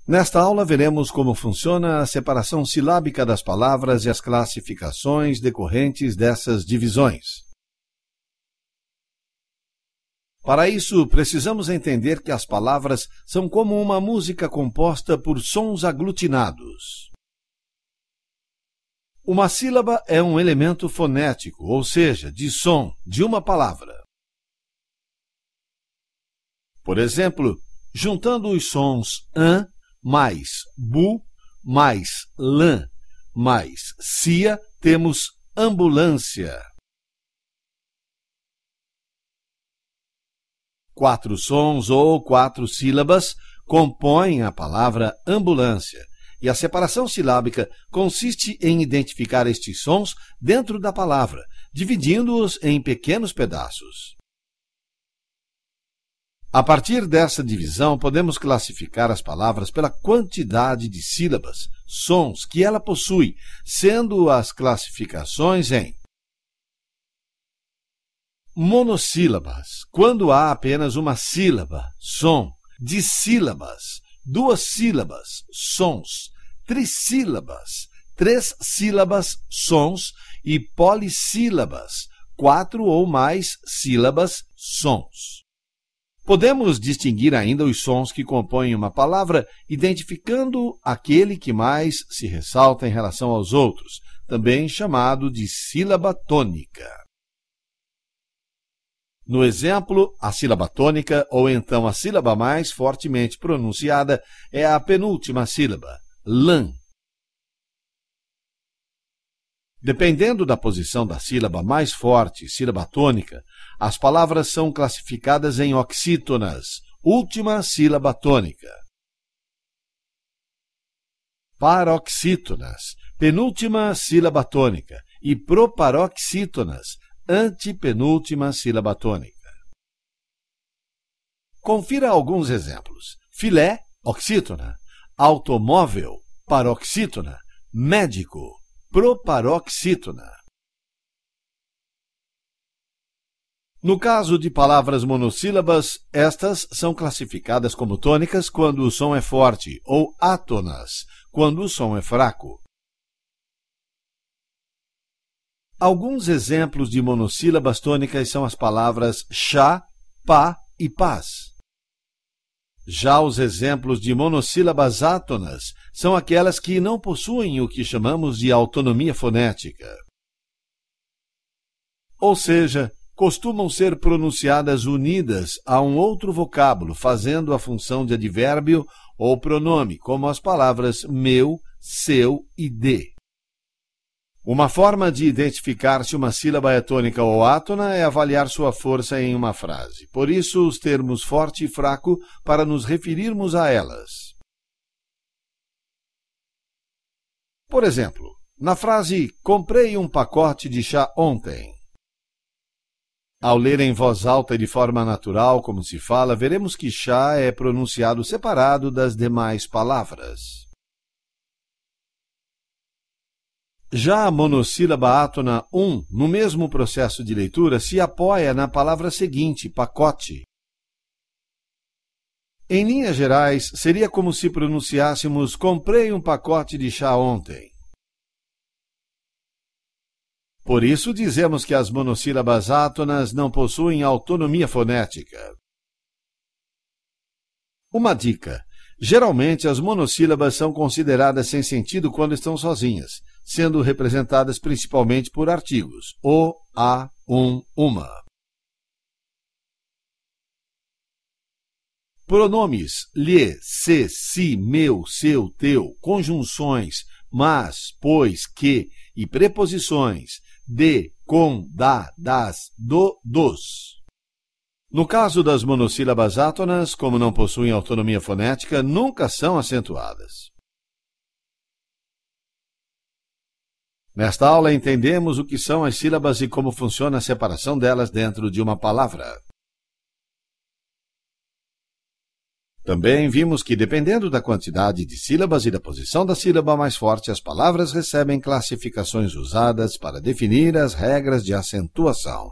Nesta aula, veremos como funciona a separação silábica das palavras e as classificações decorrentes dessas divisões. Para isso, precisamos entender que as palavras são como uma música composta por sons aglutinados. Uma sílaba é um elemento fonético, ou seja, de som, de uma palavra. Por exemplo, juntando os sons an mais bu mais lã mais cia, temos ambulância. 4 sons ou 4 sílabas compõem a palavra ambulância, e a separação silábica consiste em identificar estes sons dentro da palavra, dividindo-os em pequenos pedaços. A partir dessa divisão, podemos classificar as palavras pela quantidade de sílabas, sons que ela possui, sendo as classificações em monossílabas, quando há apenas uma sílaba, som; dissílabas, 2 sílabas, sons; trissílabas, 3 sílabas, sons; e polissílabas, 4 ou mais sílabas, sons. Podemos distinguir ainda os sons que compõem uma palavra, identificando aquele que mais se ressalta em relação aos outros, também chamado de sílaba tônica. No exemplo, a sílaba tônica, ou então a sílaba mais fortemente pronunciada, é a penúltima sílaba, lã. Dependendo da posição da sílaba mais forte, sílaba tônica, as palavras são classificadas em oxítonas, última sílaba tônica. Paroxítonas, penúltima sílaba tônica, e proparoxítonas, antepenúltima sílaba tônica. Confira alguns exemplos. Filé, oxítona; automóvel, paroxítona; médico, proparoxítona. No caso de palavras monossílabas, estas são classificadas como tônicas quando o som é forte, ou átonas, quando o som é fraco. Alguns exemplos de monossílabas tônicas são as palavras chá, pá e paz. Já os exemplos de monossílabas átonas são aquelas que não possuem o que chamamos de autonomia fonética. Ou seja, costumam ser pronunciadas unidas a um outro vocábulo, fazendo a função de advérbio ou pronome, como as palavras meu, seu e de. Uma forma de identificar se uma sílaba é tônica ou átona é avaliar sua força em uma frase. Por isso, os termos forte e fraco para nos referirmos a elas. Por exemplo, na frase comprei um pacote de chá ontem. Ao ler em voz alta e de forma natural, como se fala, veremos que chá é pronunciado separado das demais palavras. Já a monossílaba átona no mesmo processo de leitura, se apoia na palavra seguinte, pacote. Em linhas gerais, seria como se pronunciássemos comprei um pacote de chá ontem. Por isso, dizemos que as monossílabas átonas não possuem autonomia fonética. Uma dica. Geralmente, as monossílabas são consideradas sem sentido quando estão sozinhas, sendo representadas principalmente por artigos, o, a, uma. Pronomes lhe, se, si, meu, seu, teu, conjunções mas, pois, que e preposições de, com, da, das, do, dos. No caso das monossílabas átonas, como não possuem autonomia fonética, nunca são acentuadas. Nesta aula, entendemos o que são as sílabas e como funciona a separação delas dentro de uma palavra. Também vimos que, dependendo da quantidade de sílabas e da posição da sílaba mais forte, as palavras recebem classificações usadas para definir as regras de acentuação.